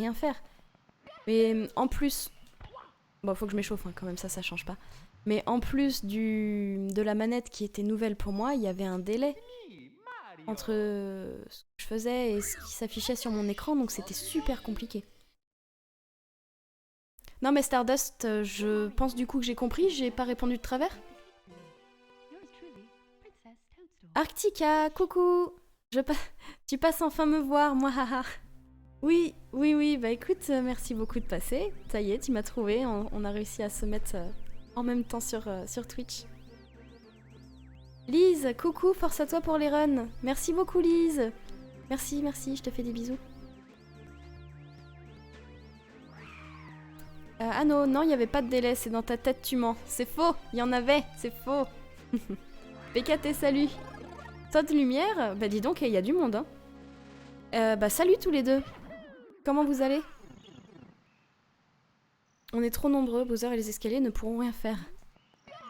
rien faire. Mais en plus... Bon, faut que je m'échauffe quand même, ça change pas. Mais en plus de la manette qui était nouvelle pour moi, il y avait un délai entre ce que je faisais et ce qui s'affichait sur mon écran, donc c'était super compliqué. Non mais Stardust, je pense du coup que j'ai compris, j'ai pas répondu de travers. Arctica, coucou. Tu passes enfin me voir, moi haha. Oui, bah écoute, merci beaucoup de passer. Ça y est, tu m'as trouvé, on a réussi à se mettre en même temps sur Twitch. Lise, coucou, force à toi pour les runs. Merci beaucoup Lise. Merci, je te fais des bisous. Ah non, il n'y avait pas de délai, c'est dans ta tête, tu mens. C'est faux, il y en avait, c'est faux. PKT, salut. Toi de lumière, bah dis donc, il y a du monde, hein. Bah salut tous les deux. Comment vous allez? On est trop nombreux, Bowser et les escaliers ne pourront rien faire.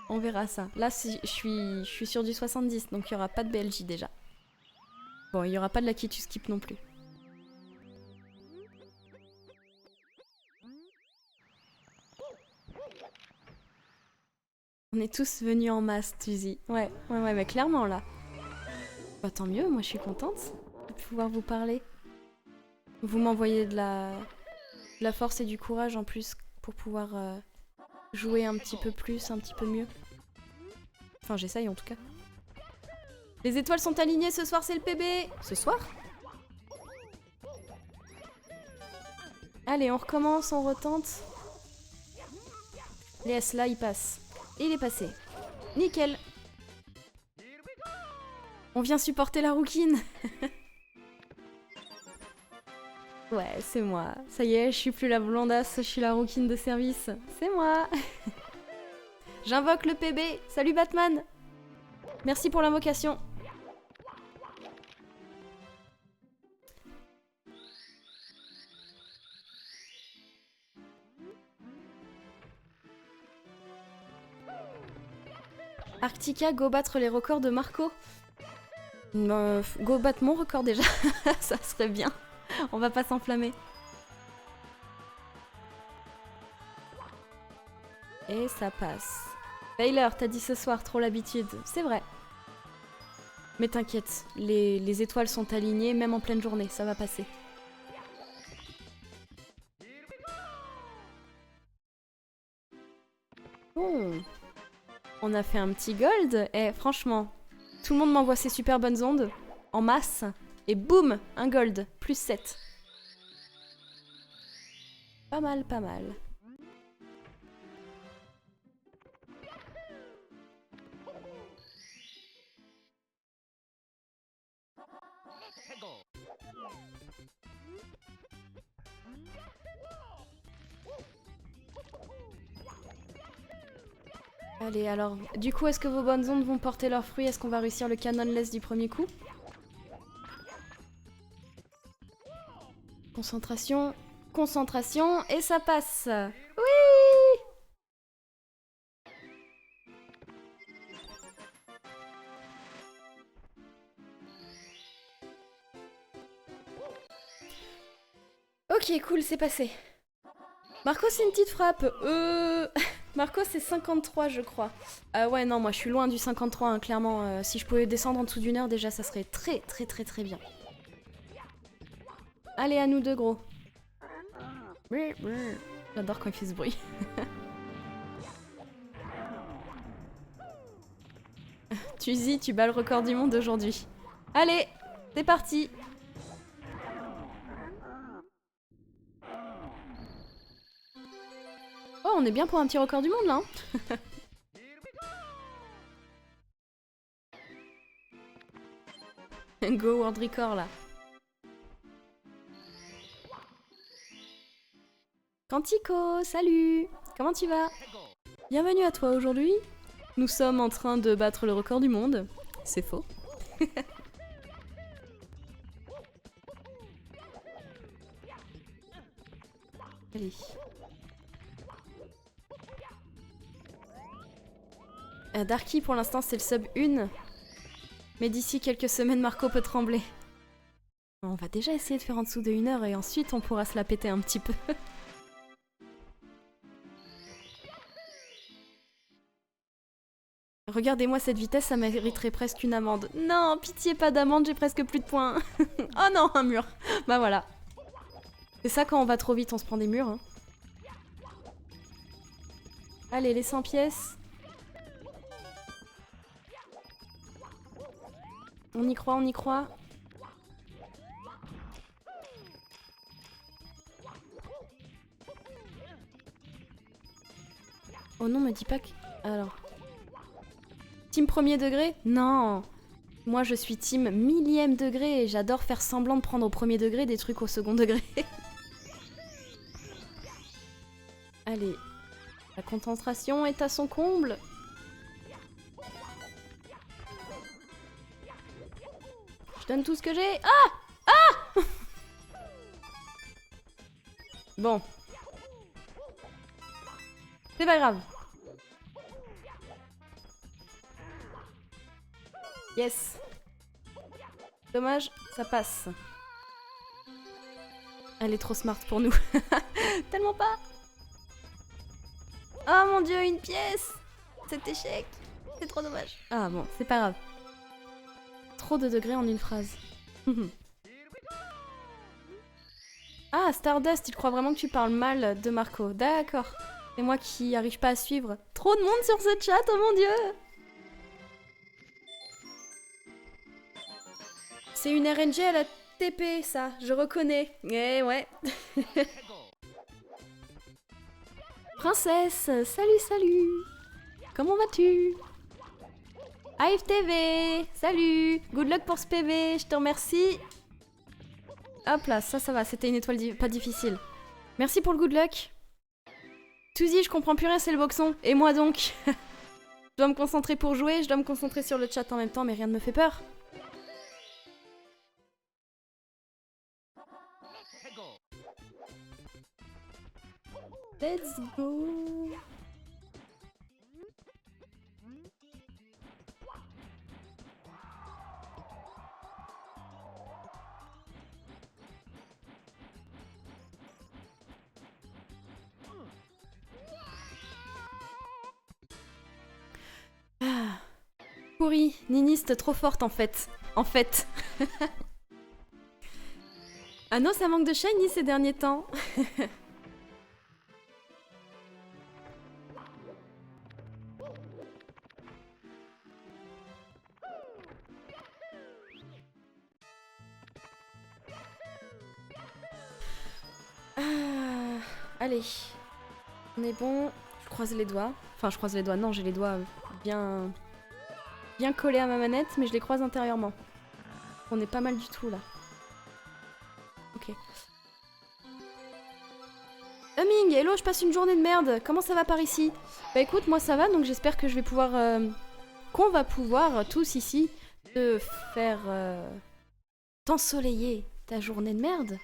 On verra ça. Là, je suis sur du 70, donc il n'y aura pas de BLJ déjà. Bon, il n'y aura pas de Lucky to Skip non plus. On est tous venus en masse, Tuzi. Ouais, mais clairement là. Bah tant mieux, moi je suis contente de pouvoir vous parler. Vous m'envoyez de la force et du courage en plus pour pouvoir jouer un petit peu plus, un petit peu mieux. Enfin, j'essaye en tout cas. Les étoiles sont alignées, ce soir c'est le PB. Ce soir? Allez, on recommence, on retente. Les S là, il passe. Et il est passé. Nickel. On vient supporter la rouquine. Ouais, c'est moi. Ça y est, je suis plus la blondasse, je suis la rouquine de service. C'est moi. J'invoque le PB. Salut Batman. Merci pour l'invocation. Arctica, go battre les records de Marco. Go battre mon record déjà. Ça serait bien. On va pas s'enflammer. Et ça passe. Taylor, t'as dit ce soir, trop l'habitude. C'est vrai. Mais t'inquiète, les étoiles sont alignées, même en pleine journée, ça va passer. Oh. On a fait un petit gold. Et franchement, tout le monde m'envoie ses super bonnes ondes, en masse, et boum, un gold, plus 7. Pas mal, pas mal. Allez, alors, du coup, est-ce que vos bonnes ondes vont porter leurs fruits? Est-ce qu'on va réussir le canonless du premier coup? Concentration, concentration, et ça passe. Oui! Ok, cool, c'est passé. Marco, c'est une petite frappe. Marco, c'est 53, je crois. Ouais, non, moi, je suis loin du 53, hein, clairement. Si je pouvais descendre en dessous d'une heure, déjà, ça serait très bien. Allez, à nous deux, gros. J'adore quand il fait ce bruit. Tuzi, tu bats le record du monde aujourd'hui. Allez, c'est parti. Oh, on est bien pour un petit record du monde, là. Go World Record, là. Quantico, salut. Comment tu vas? Bienvenue à toi aujourd'hui. Nous sommes en train de battre le record du monde. C'est faux. Allez. Darky, pour l'instant, c'est le sub 1. Mais d'ici quelques semaines, Marco peut trembler. Oh On va déjà essayer de faire en dessous de 1 heure et ensuite on pourra se la péter un petit peu. Regardez-moi cette vitesse, ça mériterait presque une amende. Non, pitié, pas d'amende, j'ai presque plus de points. Oh non, un mur. Bah voilà. C'est ça quand on va trop vite, on se prend des murs. Hein. Allez, les 100 pièces. On y croit, on y croit. Oh non, me dis pas que... Alors... Team 1er degré? Non. Moi, je suis team 1000e degré et j'adore faire semblant de prendre au 1er degré des trucs au 2nd degré. Allez. La concentration est à son comble. Je donne tout ce que j'ai. Ah! Ah! Bon. C'est pas grave. Yes. Dommage, ça passe. Elle est trop smart pour nous. Tellement pas. Oh mon dieu, une pièce. Cet échec. C'est trop dommage. Ah bon, c'est pas grave. Trop de degrés en une phrase. Ah, Stardust, il croit vraiment que tu parles mal de Marco. D'accord. C'est moi qui arrive pas à suivre. Trop de monde sur ce chat, oh mon dieu. C'est une RNG à la TP, ça, je reconnais. Eh ouais. Princesse, salut, salut. Comment vas-tu? AFTV, salut. Good luck pour ce PV, je te remercie. Hop là, ça va, c'était une étoile pas difficile. Merci pour le good luck. Tuzi, je comprends plus rien, c'est le boxon. Et moi donc? Je dois me concentrer pour jouer, je dois me concentrer sur le chat en même temps, mais rien ne me fait peur. Let's go. Ah. Pourri, niniste trop forte en fait. Ah non, ça manque de shiny ces derniers temps. Allez, on est bon. Je croise les doigts. Enfin, je croise les doigts. Non, j'ai les doigts bien collés à ma manette, mais je les croise intérieurement. On est pas mal du tout là. Ok. Humming, hello, je passe une journée de merde. Comment ça va par ici? Bah écoute, moi ça va, donc j'espère que je vais pouvoir... qu'on va pouvoir tous ici te faire t'ensoleiller ta journée de merde.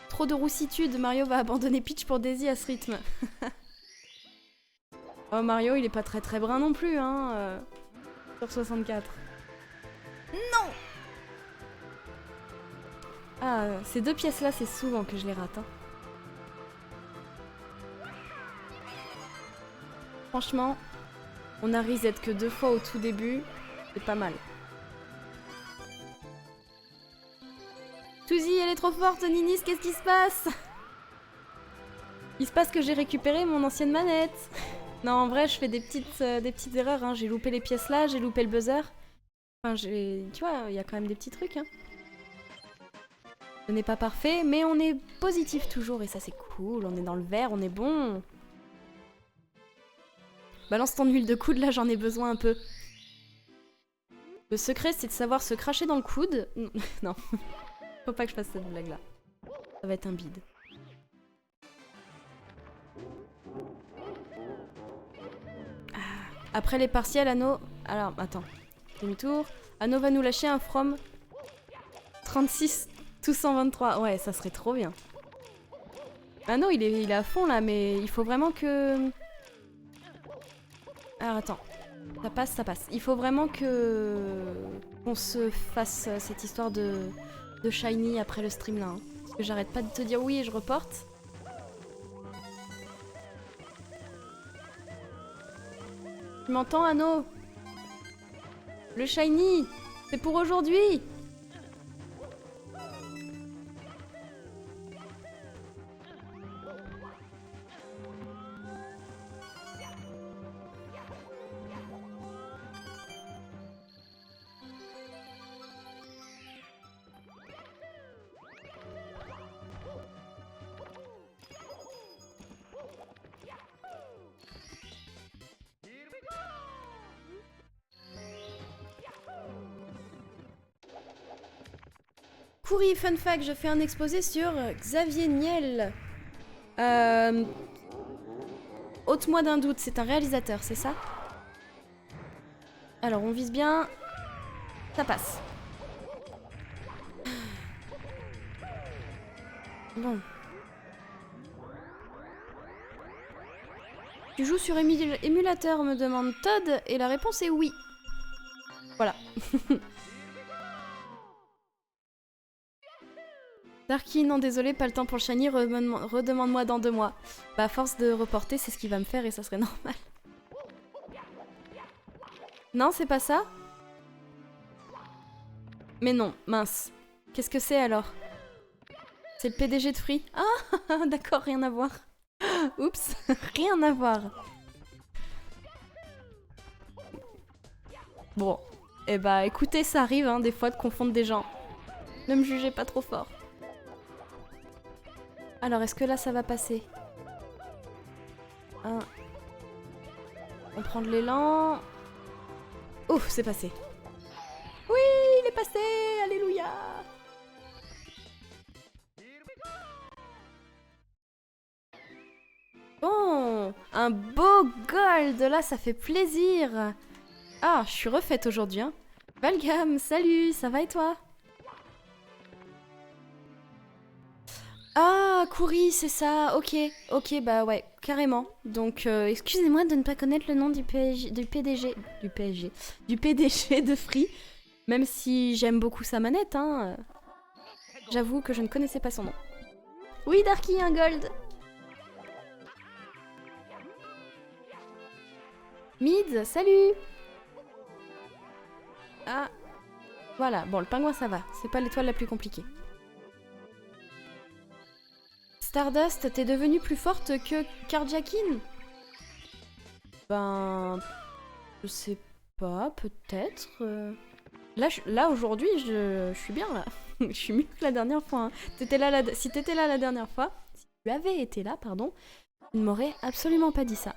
Trop de roussitude, Mario va abandonner Peach pour Daisy à ce rythme. Oh, Mario, il est pas très brun non plus, hein, sur 64. Non! Ah, ces deux pièces-là, c'est souvent que je les rate, hein. Franchement, on a reset que 2 fois au tout début, c'est pas mal. Suzy, elle est trop forte, Ninis, qu'est-ce qui se passe? Il se passe que j'ai récupéré mon ancienne manette. Non, en vrai, je fais des petites erreurs, hein. J'ai loupé les pièces là, j'ai loupé le buzzer. Enfin, tu vois, il y a quand même des petits trucs, hein. Ce n'est pas parfait, mais on est positif toujours, et ça c'est cool. On est dans le vert, on est bon. Balance ton huile de coude, là j'en ai besoin un peu. Le secret, c'est de savoir se cracher dans le coude. Non. Faut pas que je fasse cette blague là. Ça va être un bide. Après les partiels, Anno... Alors, attends. Demi-tour. Anno va nous lâcher un from 36 tout 123. Ouais, ça serait trop bien. Anno, il est à fond là, mais il faut vraiment que... Alors, attends. Ça passe, ça passe. Il faut vraiment que... qu'on se fasse cette histoire de de shiny après le stream là. Hein. Parce que j'arrête pas de te dire oui et je reporte. Tu m'entends, Anno? Le shiny, c'est pour aujourd'hui. Pourri, fun fact, je fais un exposé sur Xavier Niel. Ôte-moi d'un doute, c'est un réalisateur, c'est ça? Alors, on vise bien. Ça passe. Bon. Tu joues sur émulateur, me demande Todd, et la réponse est oui. Voilà. Darky, non désolé, pas le temps pour le shiny, redemande-moi dans 2 mois. Bah à force de reporter, c'est ce qu'il va me faire et ça serait normal. Non, c'est pas ça? Mais non, mince. Qu'est-ce que c'est alors? C'est le PDG de Free? Ah, d'accord, rien à voir. Oups, rien à voir. Bon, eh bah écoutez, ça arrive hein, des fois de confondre des gens. Ne me jugez pas trop fort. Alors, est-ce que là, ça va passer? On prend de l'élan. Ouf, c'est passé. Oui, il est passé. Alléluia. Bon, un beau gold. Là, ça fait plaisir. Ah, je suis refaite aujourd'hui. Hein. Valgam, salut, ça va et toi? Ah, Kouri, c'est ça, ok, bah ouais, carrément. Donc, excusez-moi de ne pas connaître le nom du PDG de Free, même si j'aime beaucoup sa manette, hein. J'avoue que je ne connaissais pas son nom. Oui, Darky, un gold. Mid, salut. Ah, voilà, bon, le pingouin ça va, c'est pas l'étoile la plus compliquée. Stardust, t'es devenue plus forte que Carjakin? Ben... Je sais pas, peut-être... Là aujourd'hui, je suis bien, là. Je suis mieux que la dernière fois. Hein. Si t'étais là la dernière fois, si tu avais été là, pardon, tu ne m'aurais absolument pas dit ça.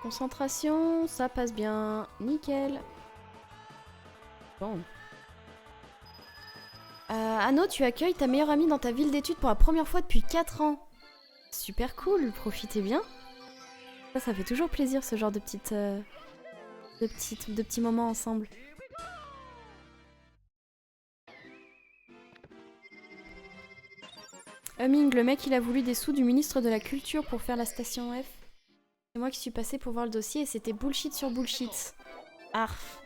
Concentration, ça passe bien. Nickel. Bon. Anno, tu accueilles ta meilleure amie dans ta ville d'études pour la première fois depuis 4 ans. Super cool, profitez bien. Ça fait toujours plaisir ce genre de petites... de petits moments ensemble. Humming, le mec il a voulu des sous du ministre de la Culture pour faire la station F. C'est moi qui suis passée pour voir le dossier et c'était bullshit sur bullshit. Arf.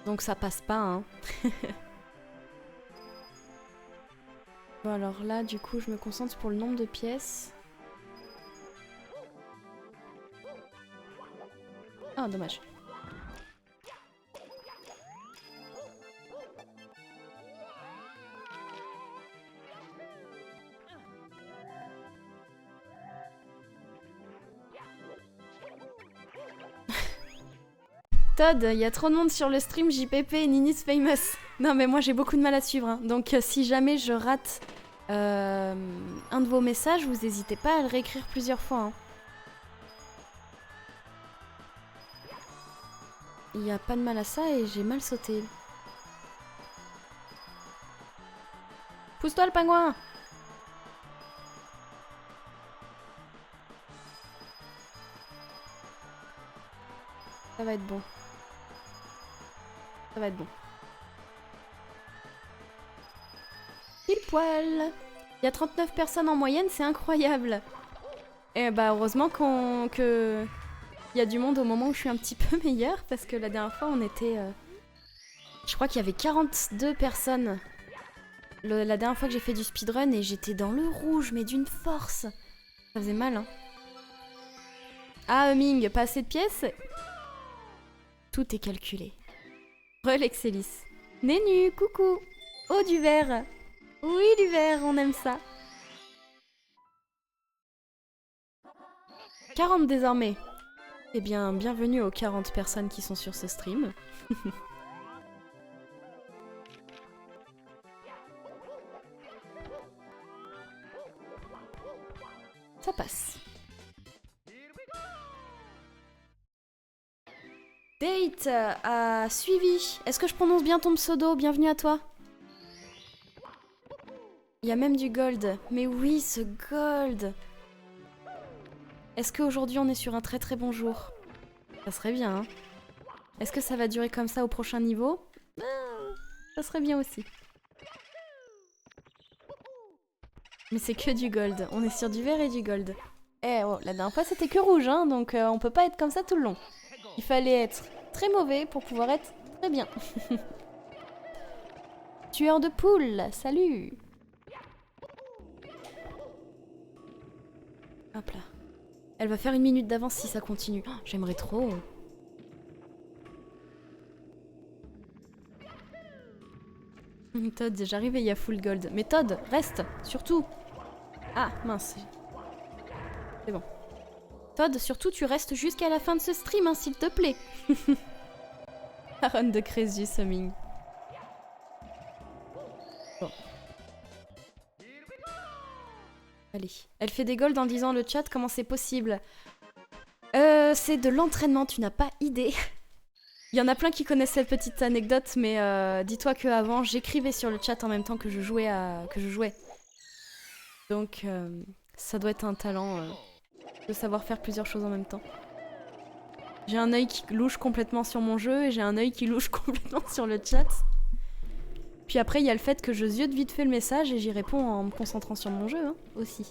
Donc ça passe pas, hein. Bon alors là, du coup, je me concentre pour le nombre de pièces. Ah, dommage. Todd, il y a trop de monde sur le stream JPP et Nini's Famous. Non mais moi j'ai beaucoup de mal à suivre, hein. Donc si jamais je rate un de vos messages, vous n'hésitez pas à le réécrire plusieurs fois. Hein. Il n'y a pas de mal à ça et j'ai mal sauté. Pousse-toi le pingouin! Ça va être bon. Ça va être bon. Pile poil. Il y a 39 personnes en moyenne, c'est incroyable. Et bah heureusement que il y a du monde au moment où je suis un petit peu meilleure, parce que la dernière fois on était... Je crois qu'il y avait 42 personnes la dernière fois que j'ai fait du speedrun et j'étais dans le rouge, mais d'une force. Ça faisait mal, hein. Ah, Ming, pas assez de pièces? Tout est calculé. Relexelis. Nénu, coucou. Oh, du verre. Oui, du verre, on aime ça. 40 désormais. Eh bien, bienvenue aux 40 personnes qui sont sur ce stream. Ça passe. Date a suivi. Est-ce que je prononce bien ton pseudo? Bienvenue à toi. Il y a même du gold. Mais oui, ce gold. Est-ce qu'aujourd'hui on est sur un très très bon jour? Ça serait bien, hein. Est-ce que ça va durer comme ça au prochain niveau? Ça serait bien aussi. Mais c'est que du gold. On est sur du vert et du gold. Eh oh, la dernière fois c'était que rouge, hein, donc on peut pas être comme ça tout le long. Il fallait être très mauvais pour pouvoir être très bien. Tueur de poule, salut. Hop là. Elle va faire 1 minute d'avance si ça continue. Oh, j'aimerais trop. Todd, j'arrive et il y a full gold. Mais Todd, reste, surtout. Ah, mince. C'est bon. Todd, surtout, tu restes jusqu'à la fin de ce stream, hein, s'il te plaît. Aaron de Crésus, Humming. Bon. Allez. Elle fait des golds en disant le chat, comment c'est possible? C'est de l'entraînement, tu n'as pas idée. Il y en a plein qui connaissent cette petite anecdote, mais dis-toi qu'avant, j'écrivais sur le chat en même temps que je jouais. Donc, ça doit être un talent de savoir faire plusieurs choses en même temps. J'ai un œil qui louche complètement sur mon jeu et j'ai un œil qui louche complètement sur le chat. Puis après, il y a le fait que je ziote vite fait le message et j'y réponds en me concentrant sur mon jeu, hein, aussi.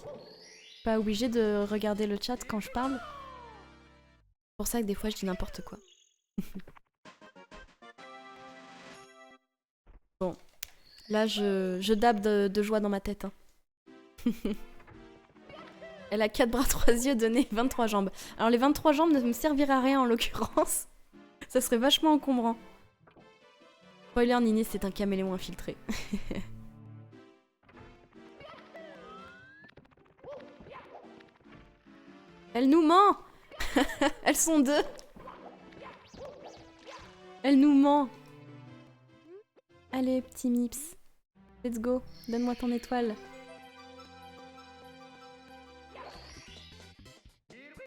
Pas obligé de regarder le chat quand je parle. C'est pour ça que des fois, je dis n'importe quoi. Bon. Là, je dabe de joie dans ma tête, hein. Elle a 4 bras, 3 yeux, donné 23 jambes. Alors les 23 jambes ne me serviraient à rien en l'occurrence. Ça serait vachement encombrant. Spoiler, Nini, c'est un caméléon infiltré. Elle nous ment. Elles sont deux. Elle nous ment. Allez, petit Mips. Let's go. Donne-moi ton étoile.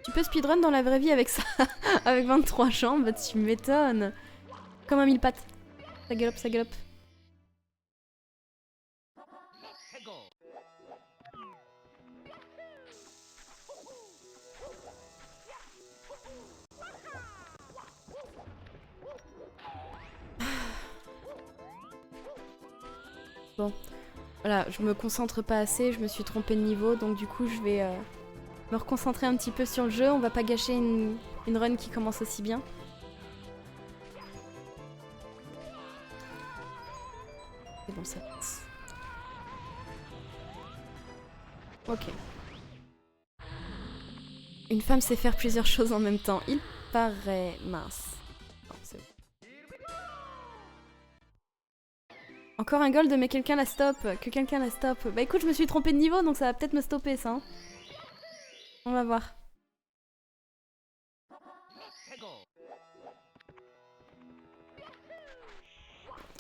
Tu peux speedrun dans la vraie vie avec ça. Avec 23 jambes, tu m'étonnes. Comme un mille pattes. Ça galope, ça galope. Bon. Voilà, je me concentre pas assez, je me suis trompée de niveau, donc du coup je vais me reconcentrer un petit peu sur le jeu. On va pas gâcher une run qui commence aussi bien. C'est bon, ça passe. Ok. Une femme sait faire plusieurs choses en même temps. Il paraît mince. Non, c'est bon. Encore un gold, mais quelqu'un la stop. Que quelqu'un la stop. Bah écoute, je me suis trompée de niveau, donc ça va peut-être me stopper, ça. Hein. On va voir.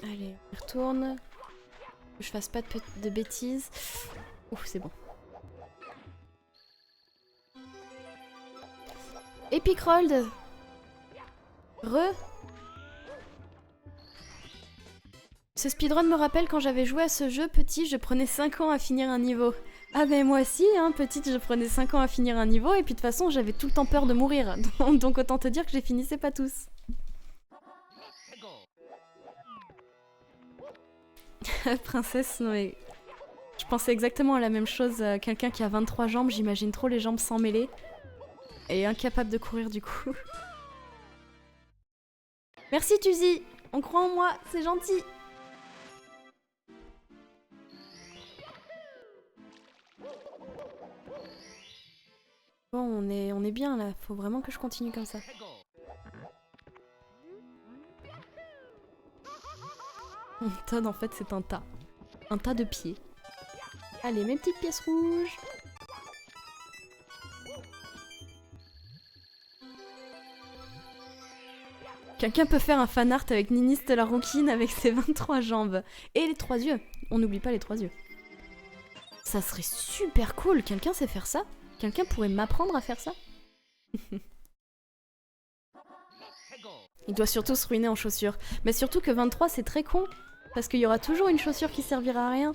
Allez, on y retourne. Que je fasse pas de bêtises. Ouf, c'est bon. Epic Roll. Ce speedrun me rappelle quand j'avais joué à ce jeu petit, je prenais 5 ans à finir un niveau. Ah ben moi aussi, hein, petite, je prenais 5 ans à finir un niveau et puis de toute façon j'avais tout le temps peur de mourir. Donc autant te dire que je les finissais pas tous. Princesse, non mais... Je pensais exactement à la même chose. Quelqu'un qui a 23 jambes, j'imagine trop les jambes sans mêler. Et incapable de courir du coup. Merci Tuzi, on croit en moi, c'est gentil. Bon, on est bien là, faut vraiment que je continue comme ça. Todd en fait c'est un tas. Un tas de pieds. Allez, mes petites pièces rouges. Quelqu'un peut faire un fanart avec Ninis de la rouquine avec ses 23 jambes. Et les 3 yeux. On n'oublie pas les 3 yeux. Ça serait super cool. Quelqu'un sait faire ça? Quelqu'un pourrait m'apprendre à faire ça? Il doit surtout se ruiner en chaussures. Mais surtout que 23 c'est très con. Parce qu'il y aura toujours une chaussure qui servira à rien.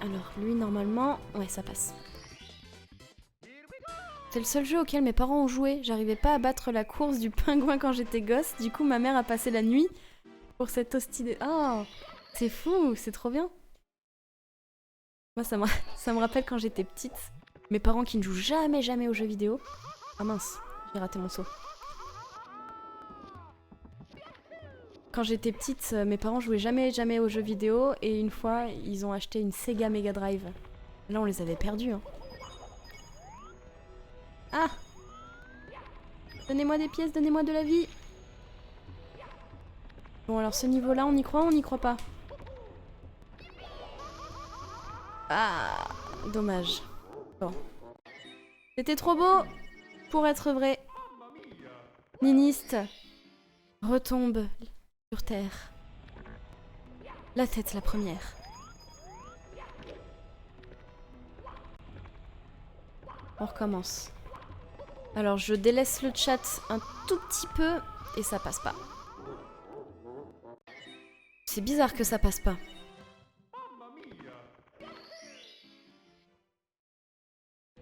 Alors lui normalement... Ouais ça passe. C'est le seul jeu auquel mes parents ont joué. J'arrivais pas à battre la course du pingouin quand j'étais gosse. Du coup, ma mère a passé la nuit pour cette hostie. Oh, c'est fou, c'est trop bien. Moi, ça me rappelle quand j'étais petite. Mes parents qui ne jouent jamais aux jeux vidéo. Ah mince, j'ai raté mon saut. Quand j'étais petite, mes parents jouaient jamais aux jeux vidéo. Et une fois, ils ont acheté une Sega Mega Drive. Là, on les avait perdus, hein. Ah! Donnez-moi des pièces, donnez-moi de la vie. Bon alors ce niveau-là, on y croit ou on n'y croit pas? Ah! Dommage. Bon. C'était trop beau pour être vrai. Niniste retombe sur terre. La tête la première. On recommence. Alors je délaisse le chat un tout petit peu et ça passe pas. C'est bizarre que ça passe pas.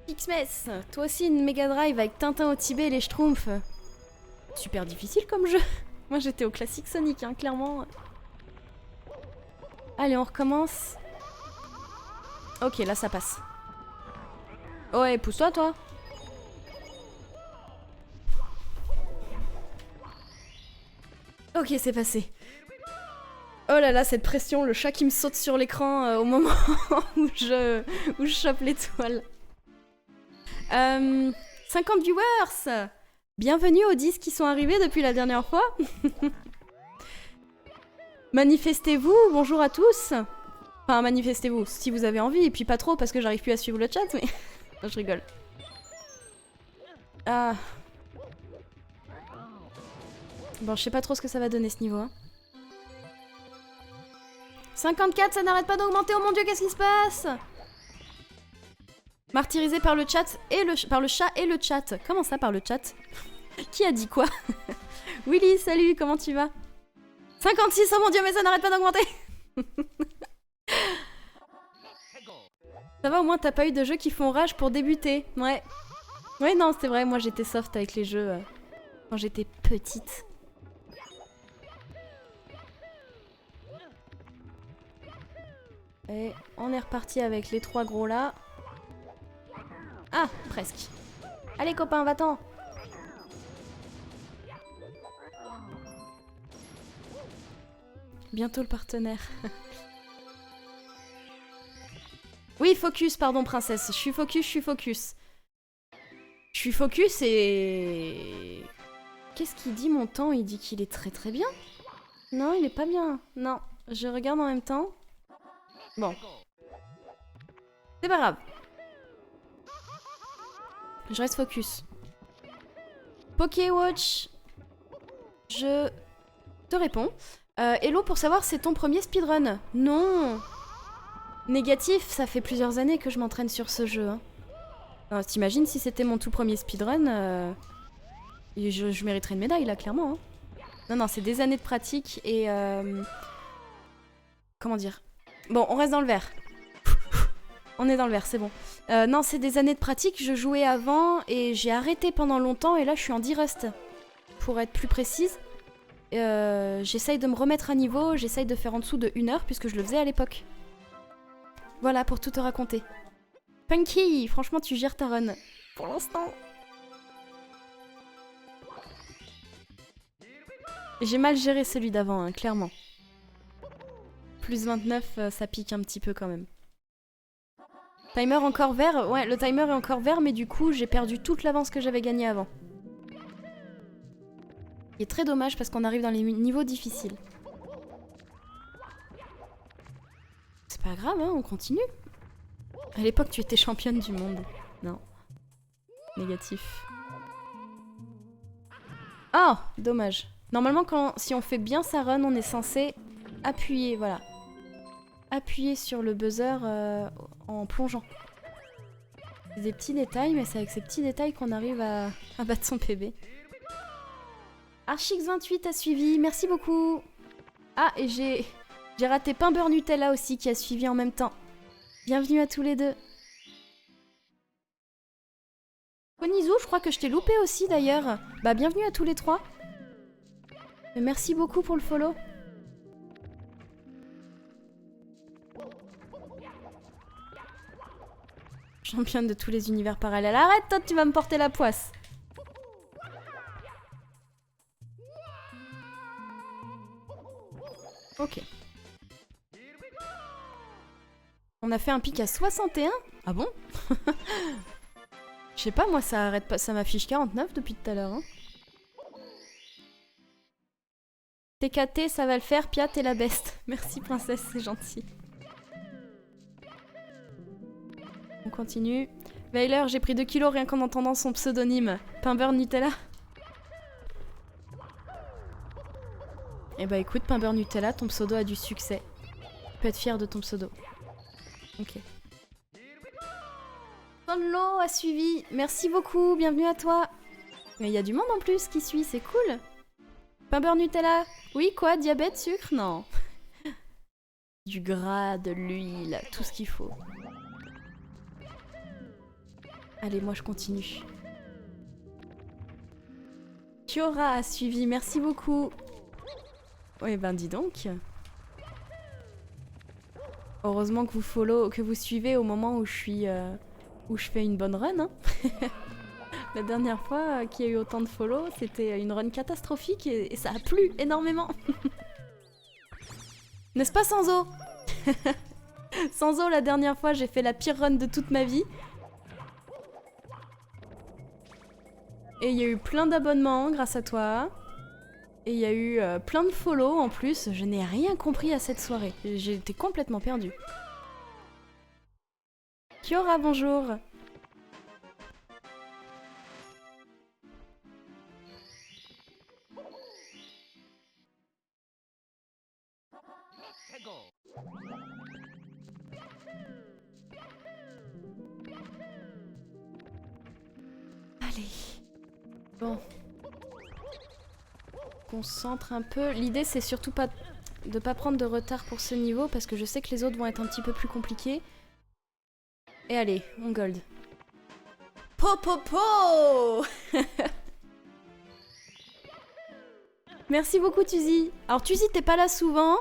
Pixmess, toi aussi une Mega Drive avec Tintin au Tibet et les Schtroumpfs. Super difficile comme jeu. Moi j'étais au classique Sonic, hein, clairement. Allez, on recommence. Ok, là ça passe. Ouais, pousse-toi, toi. Ok, c'est passé. Oh là là, cette pression, le chat qui me saute sur l'écran au moment où je chope l'étoile. 50 viewers. Bienvenue aux 10 qui sont arrivés depuis la dernière fois. Manifestez-vous, bonjour à tous. Enfin, manifestez-vous si vous avez envie, et puis pas trop parce que j'arrive plus à suivre le chat, mais... je rigole. Ah... Bon, je sais pas trop ce que ça va donner ce niveau. Hein. 54, ça n'arrête pas d'augmenter. Oh mon dieu, qu'est-ce qui se passe? Martyrisé par le chat et par le chat et le chat. Comment ça, par le chat? Qui a dit quoi? Willy, salut, comment tu vas? 56, oh mon dieu, mais ça n'arrête pas d'augmenter. Ça va, au moins t'as pas eu de jeux qui font rage pour débuter. Ouais. Ouais, non, c'est vrai, moi j'étais soft avec les jeux quand j'étais petite. Et on est reparti avec les 3 gros là. Ah, presque. Allez copain, va-t'en. Bientôt le partenaire. Oui, focus, pardon princesse. Je suis focus, je suis focus. Je suis focus et... Qu'est-ce qu'il dit mon temps? Il dit qu'il est très très bien. Non, il est pas bien. Non, je regarde en même temps. Bon. C'est pas grave. Je reste focus. Pokéwatch. Je te réponds. Hello, pour savoir, c'est ton premier speedrun? Non. Négatif, ça fait plusieurs années que je m'entraîne sur ce jeu. Hein. T'imagines si c'était mon tout premier speedrun je mériterais une médaille là, clairement. Hein. Non, non, c'est des années de pratique et... Comment dire? Bon, on reste dans le vert. On est dans le vert, c'est bon. Non, c'est des années de pratique, je jouais avant et j'ai arrêté pendant longtemps et là je suis en D-Rust. Pour être plus précise. j'essaye de me remettre à niveau, j'essaye de faire en dessous de 1 heure puisque je le faisais à l'époque. Voilà, pour tout te raconter. Punky, franchement, tu gères ta run. Pour l'instant. J'ai mal géré celui d'avant, hein, clairement. Plus 29, ça pique un petit peu quand même. Timer encore vert. Ouais, le timer est encore vert, mais du coup, j'ai perdu toute l'avance que j'avais gagnée avant. Il est très dommage parce qu'on arrive dans les niveaux difficiles. C'est pas grave, hein, on continue. À l'époque, tu étais championne du monde. Non. Négatif. Oh, dommage. Normalement, si on fait bien sa run, on est censé appuyer, voilà. Appuyer sur le buzzer en plongeant. C'est des petits détails, mais c'est avec ces petits détails qu'on arrive à battre son PB. Archix28 a suivi, merci beaucoup. Ah, et j'ai raté Pimber Nutella aussi qui a suivi en même temps. Bienvenue à tous les deux. Konizou, je crois que je t'ai loupé aussi d'ailleurs. Bah bienvenue à tous les trois. Mais merci beaucoup pour le follow. Championne de tous les univers parallèles. Arrête, toi, tu vas me porter la poisse. Ok. On a fait un pic à 61 ? Ah bon? Je sais pas, moi, ça arrête pas. Ça m'affiche 49 depuis tout à l'heure. Hein. TKT, ça va le faire. Pia, t'es la best. Merci, princesse, c'est gentil. On continue. Veiler, j'ai pris 2 kilos rien qu'en entendant son pseudonyme. Pimber Nutella. Eh bah écoute, Pimber Nutella, ton pseudo a du succès. Tu peux être fier de ton pseudo. Ok. Tonlo a suivi. Merci beaucoup, bienvenue à toi. Mais il y a du monde en plus qui suit, c'est cool. Pimber Nutella. Oui, quoi? Diabète, sucre? Non. Du gras, de l'huile, tout ce qu'il faut. Allez, moi je continue. Kiora a suivi, merci beaucoup. Oui, ben dis donc. Heureusement que vous suivez au moment où où je fais une bonne run. Hein. La dernière fois qu'il y a eu autant de follow, c'était une run catastrophique et ça a plu énormément. N'est-ce pas Sanzo? Sanzo, la dernière fois, j'ai fait la pire run de toute ma vie. Et il y a eu plein d'abonnements grâce à toi. Et il y a eu plein de follow en plus. Je n'ai rien compris à cette soirée. J'ai été complètement perdue. Kiora, bonjour. Allez. Bon. Concentre un peu. L'idée c'est surtout pas de pas prendre de retard pour ce niveau parce que je sais que les autres vont être un petit peu plus compliqués. Et allez, on gold. Po po po. Merci beaucoup Tuzi. Alors Tuzi t'es pas là souvent.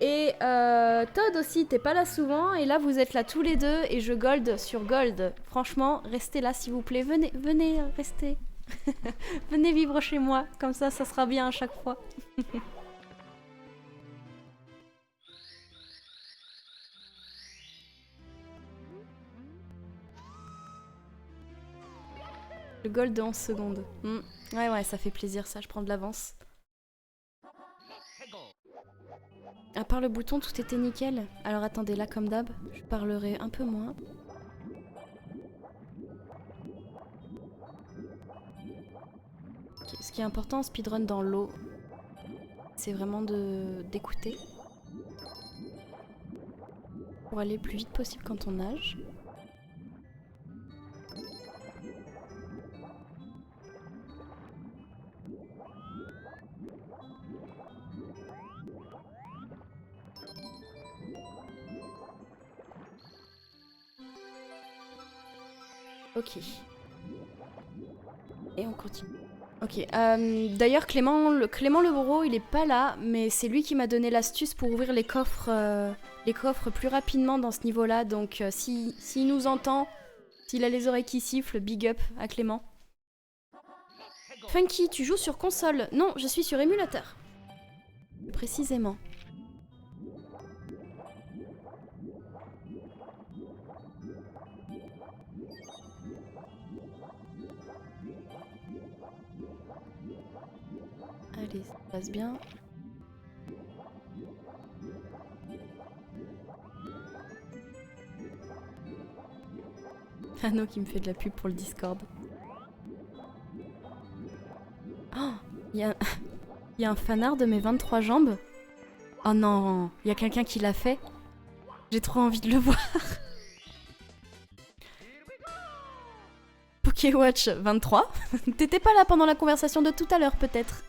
Et Todd aussi t'es pas là souvent. Et là vous êtes là tous les deux et je gold sur gold. Franchement, restez là s'il vous plaît. Venez, restez. Venez vivre chez moi, comme ça sera bien à chaque fois. Le gold de 11 secondes. Ouais, ça fait plaisir ça, je prends de l'avance. À part le bouton, tout était nickel. Alors attendez, là comme d'hab, je parlerai un peu moins. Ce qui est important en speedrun dans l'eau, c'est vraiment d'écouter. Pour aller le plus vite possible quand on nage. Ok. Et on continue. Ok, d'ailleurs Clément le Bourreau, il est pas là, mais c'est lui qui m'a donné l'astuce pour ouvrir les coffres plus rapidement dans ce niveau-là, donc s'il nous entend, s'il a les oreilles qui sifflent, big up à Clément. Funky, tu joues sur console? Non, je suis sur émulateur. Précisément. Allez, ça passe bien. Anno qui me fait de la pub pour le Discord. Oh, il y a un fanart de mes 23 jambes. Oh non, il y a quelqu'un qui l'a fait. J'ai trop envie de le voir. Pokéwatch 23. T'étais pas là pendant la conversation de tout à l'heure peut-être.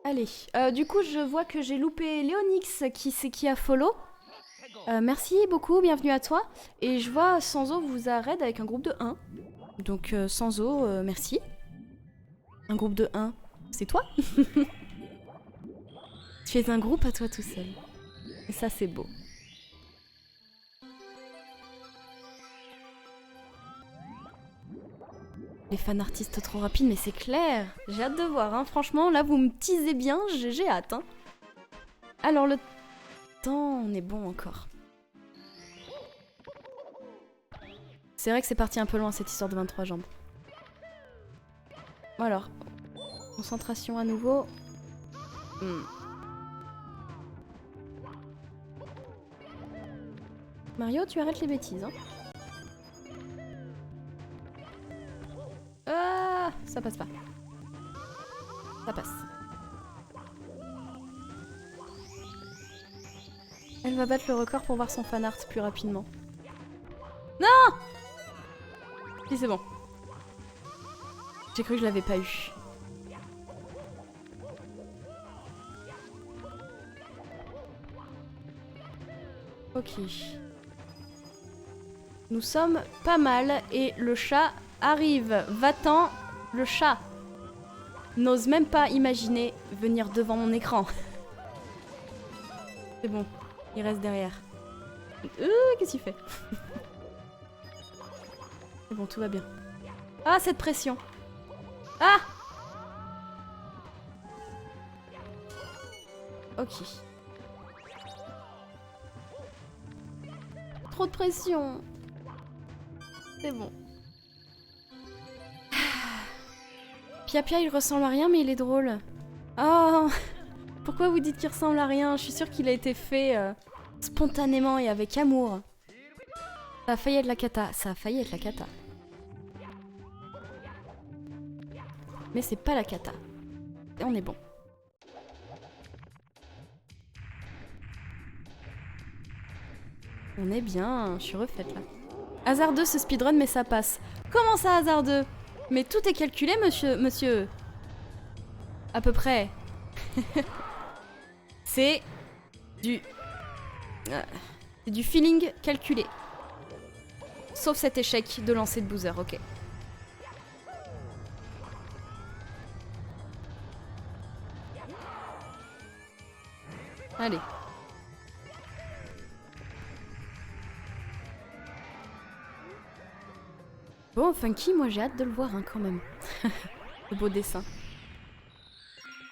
Allez, du coup je vois que j'ai loupé Léonix qui a follow. Merci beaucoup, bienvenue à toi. Et je vois Sanzo vous a raid avec un groupe de 1. Donc Sanzo, merci. Un groupe de 1, c'est toi? Tu es un groupe à toi tout seul. Et ça c'est beau. Les fan artistes trop rapides, mais c'est clair. J'ai hâte de voir, hein. Franchement, là vous me teasez bien, j'ai hâte. Hein. Alors le temps, on est bon encore. C'est vrai que c'est parti un peu loin cette histoire de 23 jambes. Bon alors, concentration à nouveau. Mario, tu arrêtes les bêtises, hein. Ah, ça passe pas. Ça passe. Elle va battre le record pour voir son fanart plus rapidement. Non! Si c'est bon. J'ai cru que je l'avais pas eu. Ok. Nous sommes pas mal et le chat arrive. Va-t'en, le chat. N'ose même pas imaginer venir devant mon écran. C'est bon, il reste derrière. Qu'est-ce qu'il fait? C'est bon, tout va bien. Ah, cette pression. Ah! Ok. Trop de pression. C'est bon. Pia Pia, il ressemble à rien, mais il est drôle. Oh! Pourquoi vous dites qu'il ressemble à rien? Je suis sûre qu'il a été fait spontanément et avec amour. Ça a failli être la cata. Ça a failli être la cata. Mais c'est pas la cata. Et on est bon. On est bien, je suis refaite là. Hasardeux ce speedrun, mais ça passe. Comment ça, hasardeux? Mais tout est calculé, monsieur. À peu près. C'est du feeling calculé. Sauf cet échec de lancer de Boozer, ok. Allez. Bon, Funky, moi j'ai hâte de le voir hein, quand même. Le beau dessin.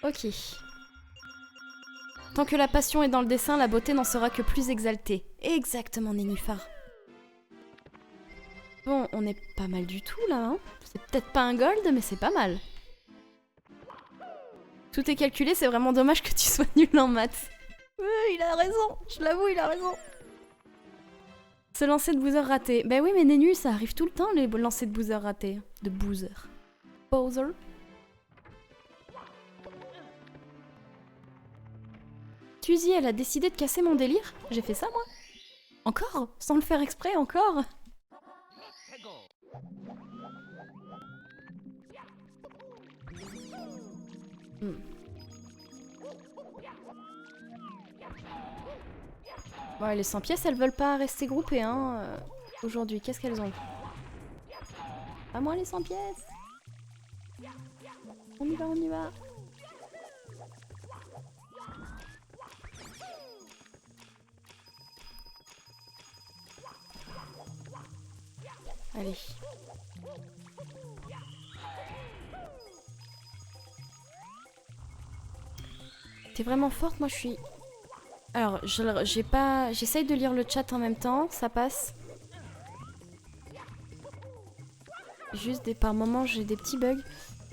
Ok. Tant que la passion est dans le dessin, la beauté n'en sera que plus exaltée. Exactement, Nénuphar. Bon, on est pas mal du tout là. Hein. C'est peut-être pas un gold, mais c'est pas mal. Tout est calculé, c'est vraiment dommage que tu sois nul en maths. Il a raison, je l'avoue, il a raison. Se lancer de boozer raté. Ben oui, mais Nénu, ça arrive tout le temps, les lancers de boozer ratés. De boozer. Bowser. Tuzi, elle a décidé de casser mon délire. J'ai fait ça, moi. Encore? Sans le faire exprès, encore? Ouais, les 100 pièces, elles veulent pas rester groupées, hein. Aujourd'hui, qu'est-ce qu'elles ont? À moi les 100 pièces. On y va, on y va. Allez. T'es vraiment forte, moi je suis... Alors, j'ai pas... J'essaye de lire le chat en même temps, ça passe. Juste par moments, j'ai des petits bugs.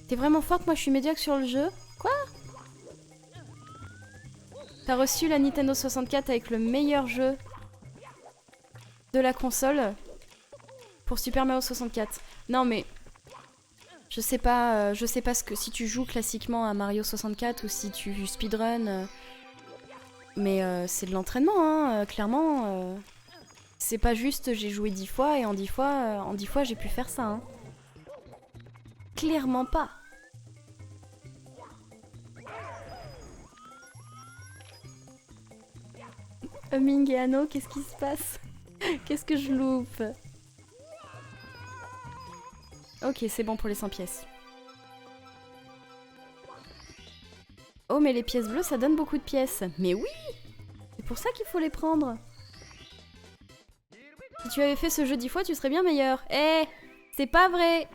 T'es vraiment forte, moi je suis médiocre sur le jeu. Quoi? T'as reçu la Nintendo 64 avec le meilleur jeu de la console pour Super Mario 64. Non mais... je sais pas ce que... si tu joues classiquement à Mario 64 ou si tu speedrun... mais c'est de l'entraînement, hein, clairement. C'est pas juste j'ai joué 10 fois et en 10 fois j'ai pu faire ça. Hein. Clairement pas. Humming et Anno, qu'est-ce qui se passe? Qu'est-ce que je loupe? Ok, c'est bon pour les 100 pièces. Oh, mais les pièces bleues, ça donne beaucoup de pièces. Mais oui! C'est pour ça qu'il faut les prendre. Si tu avais fait ce jeu 10 fois, tu serais bien meilleur. Eh! C'est pas vrai!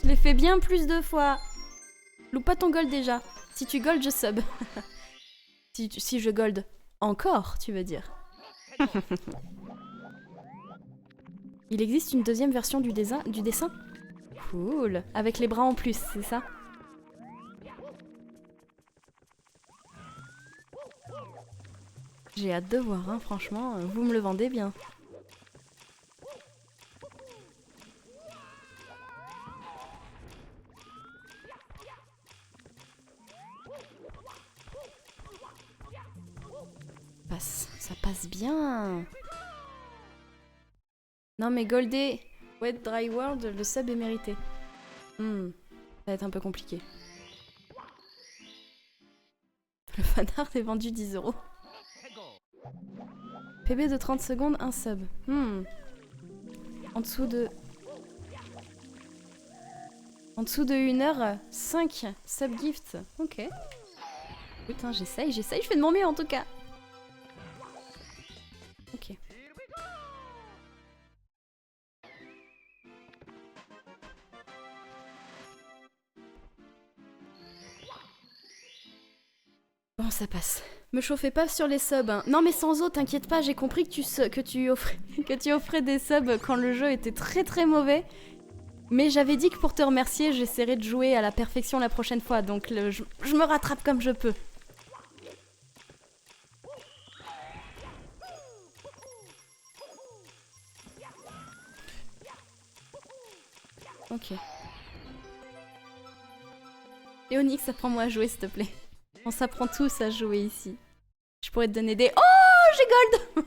Je l'ai fait bien plus de fois. Loupe pas ton gold déjà. Si tu gold, je sub. si je gold encore, tu veux dire. Il existe une deuxième version du dessin? Cool. Avec les bras en plus, c'est ça? J'ai hâte de voir, hein, franchement. Vous me le vendez bien. Ça passe bien. Non mais Goldé, Wet Dry World, le sub est mérité. Ça va être un peu compliqué. Le fanart est vendu 10 €. PB de 30 secondes, un sub. En dessous de 1 heure, 5 sub gifts. Ok. Putain, j'essaye, je fais de mon mieux en tout cas. Ok. Bon, ça passe. Me chauffez pas sur les subs. Hein. Non mais sans eau, t'inquiète pas, j'ai compris que tu offrais des subs quand le jeu était très très mauvais. Mais j'avais dit que pour te remercier, j'essaierai de jouer à la perfection la prochaine fois, donc je me rattrape comme je peux. Ok. Léonix, apprends-moi à jouer s'il te plaît. On s'apprend tous à jouer ici. Je pourrais te donner des... Oh, j'ai gold.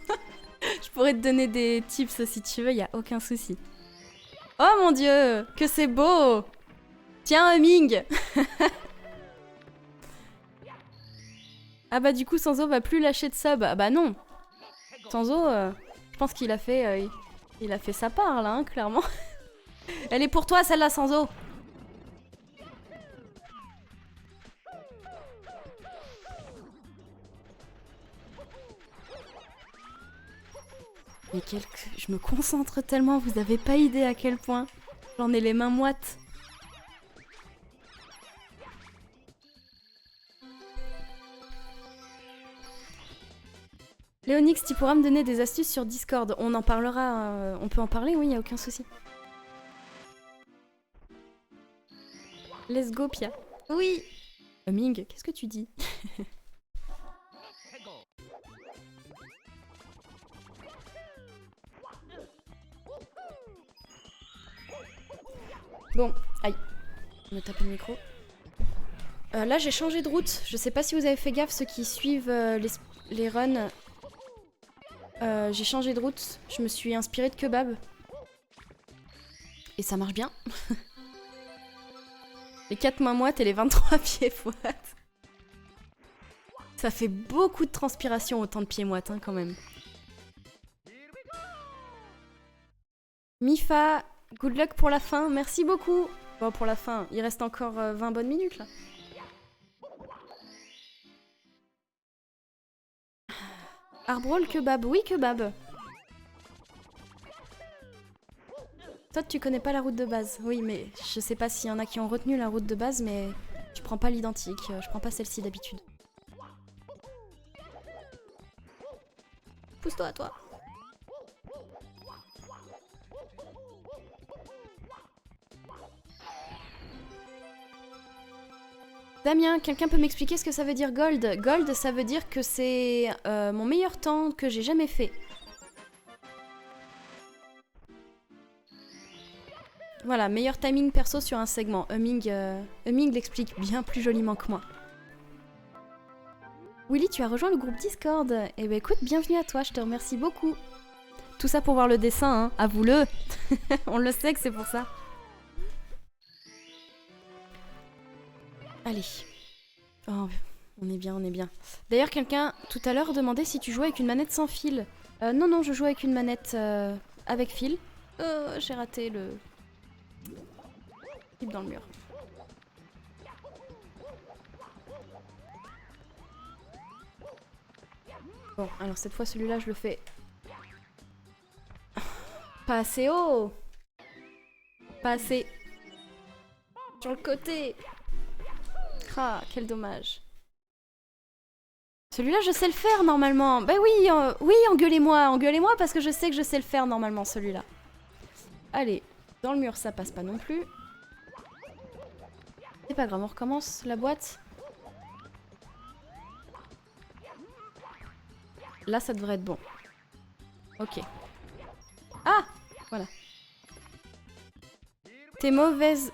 Je pourrais te donner des tips si tu veux, y a aucun souci. Oh mon dieu, que c'est beau. Tiens, Humming. Ah bah du coup, Sanzo va plus lâcher de sub. Ah bah non. Sanzo, je pense qu'il a fait... il a fait sa part là, hein, clairement. Elle est pour toi celle-là, Sanzo. Mais je me concentre tellement, vous avez pas idée à quel point. J'en ai les mains moites. Léonix, tu pourras me donner des astuces sur Discord. On en parlera, on peut en parler, oui, y a aucun souci. Let's go, Pia. Oui. Ming, qu'est-ce que tu dis? Bon, aïe. Je me tape le micro. Là, j'ai changé de route. Je sais pas si vous avez fait gaffe, ceux qui suivent les runs. J'ai changé de route. Je me suis inspirée de kebab. Et ça marche bien. Les 4 mains moites et les 23 pieds moites. Ça fait beaucoup de transpiration, autant de pieds moites, hein, quand même. Mifa, Good luck pour la fin, merci beaucoup. Bon, pour la fin, il reste encore 20 bonnes minutes là. Arbrol kebab, oui kebab. Toi tu connais pas la route de base. Oui mais je sais pas s'il y en a qui ont retenu la route de base mais je prends pas l'identique, je prends pas celle-ci d'habitude. Pousse-toi à toi. Damien, quelqu'un peut m'expliquer ce que ça veut dire gold? Gold, ça veut dire que c'est mon meilleur temps que j'ai jamais fait. Voilà, meilleur timing perso sur un segment. Humming l'explique bien plus joliment que moi. Willy, tu as rejoint le groupe Discord. Eh ben écoute, bienvenue à toi, je te remercie beaucoup. Tout ça pour voir le dessin, hein, avoue-le. On le sait que c'est pour ça. Allez. Oh, on est bien, on est bien. D'ailleurs, quelqu'un, tout à l'heure, demandait si tu jouais avec une manette sans fil. Non, non, je joue avec une manette avec fil. J'ai raté le... clip dans le mur. Bon, alors cette fois, celui-là, je le fais... Pas assez haut. Pas assez... sur le côté. Ah, quel dommage. Celui-là, je sais le faire normalement. Bah oui, oui, engueulez-moi parce que je sais que je sais le faire normalement, celui-là. Allez, dans le mur, ça passe pas non plus. C'est pas grave, on recommence la boîte. Là, ça devrait être bon. Ok. Ah, voilà. Tes mauvaises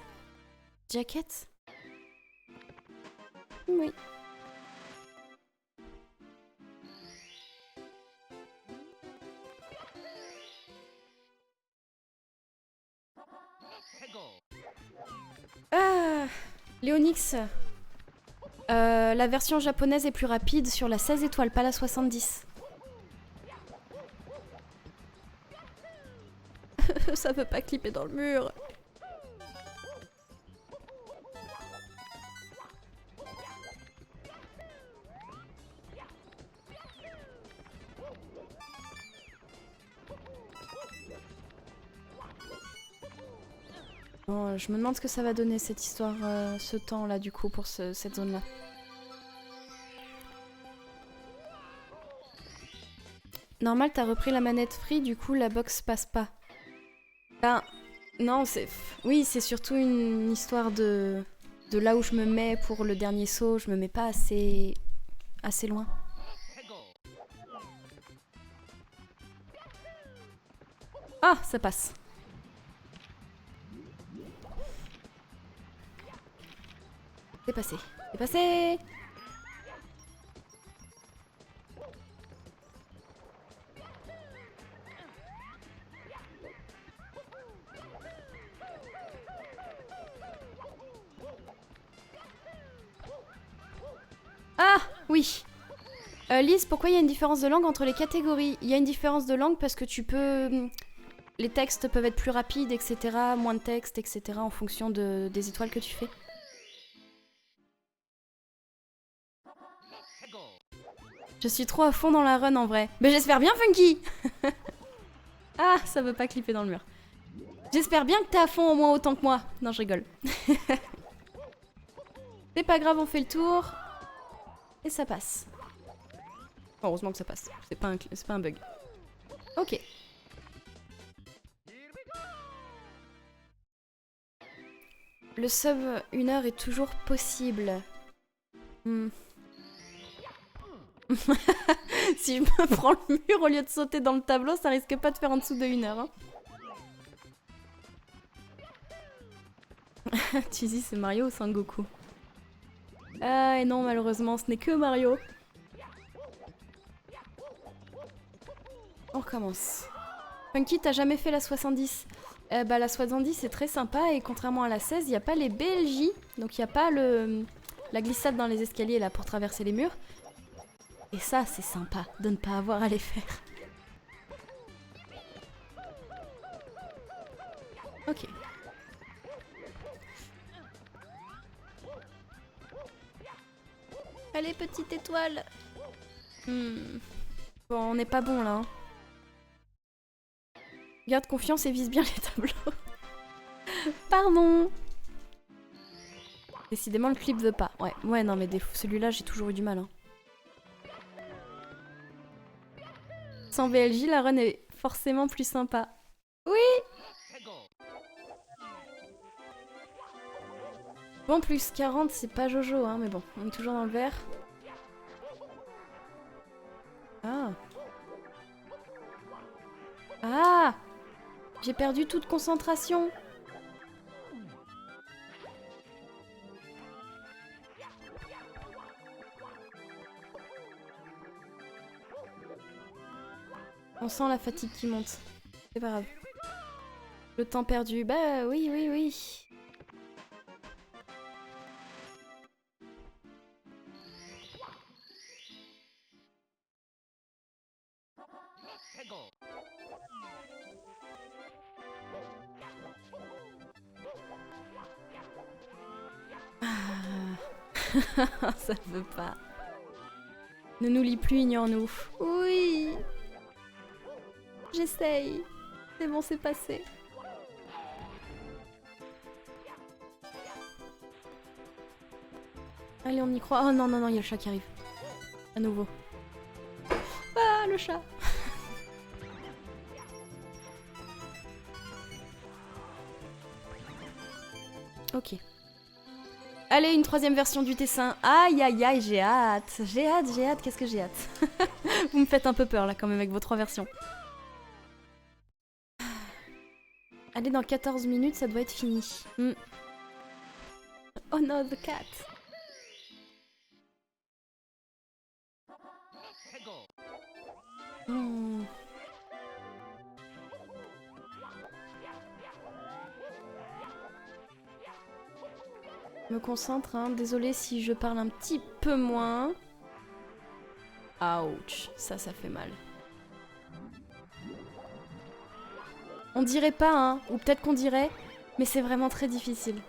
jaquettes? Oui. Ah, Léonix. La version japonaise est plus rapide sur la 16 étoiles, pas la 70. Ça veut pas clipper dans le mur. Bon, je me demande ce que ça va donner cette histoire, ce temps là du coup pour cette zone là. Normal, t'as repris la manette free, du coup la box passe pas. Ben, non, c'est... Oui, c'est surtout une histoire de là où je me mets pour le dernier saut. Je me mets pas assez loin. Ah, ça passe. C'est passé. C'est passé. Ah, oui. Lise, pourquoi il y a une différence de langue entre les catégories? Il y a une différence de langue parce que tu peux... Les textes peuvent être plus rapides, etc. Moins de texte, etc. en fonction des étoiles que tu fais. Je suis trop à fond dans la run en vrai. Mais j'espère bien, Funky. Ah, ça veut pas clipper dans le mur. J'espère bien que t'es à fond au moins autant que moi. Non, je rigole. C'est pas grave, on fait le tour. Et ça passe. Heureusement que ça passe. C'est pas un bug. Ok. Le sub 1 heure est toujours possible. Si je me prends le mur au lieu de sauter dans le tableau, ça risque pas de faire en dessous de 1 heure. Hein. Tu dis c'est Mario ou Sangoku? Ah et non, malheureusement, ce n'est que Mario. On recommence. Funky, t'as jamais fait la 70? Bah la 70 c'est très sympa et contrairement à la 16, il n'y a pas les BLJ. Donc il n'y a pas la glissade dans les escaliers là pour traverser les murs. Et ça c'est sympa de ne pas avoir à les faire. Ok. Allez, petite étoile. Bon, on n'est pas bon là. Hein. Garde confiance et vise bien les tableaux. Pardon. Décidément, le clip veut pas. Ouais, non, mais celui-là, j'ai toujours eu du mal. Hein. Sans VLJ, la run est forcément plus sympa. Oui. Bon, plus 40, c'est pas Jojo, hein, mais bon, on est toujours dans le vert. Ah. Ah. J'ai perdu toute concentration. On sent la fatigue qui monte. C'est pas grave. Le temps perdu. Bah oui, oui, oui. Ça veut pas. Ne nous lis plus, ignore-nous. Oui. J'essaye. C'est bon, c'est passé. Allez, on y croit. Oh non, non, non, il y a le chat qui arrive. À nouveau. Ah, le chat. Ok. Allez, une troisième version du dessin. Aïe, aïe, aïe, j'ai hâte. J'ai hâte, j'ai hâte. Qu'est-ce que j'ai hâte. Vous me faites un peu peur, là, quand même, avec vos 3 versions. Allez, dans 14 minutes, ça doit être fini. Oh no, the cat. Je me concentre, hein. Désolée si je parle un petit peu moins. Ouch, ça fait mal. On dirait pas, hein, ou peut-être qu'on dirait, mais c'est vraiment très difficile.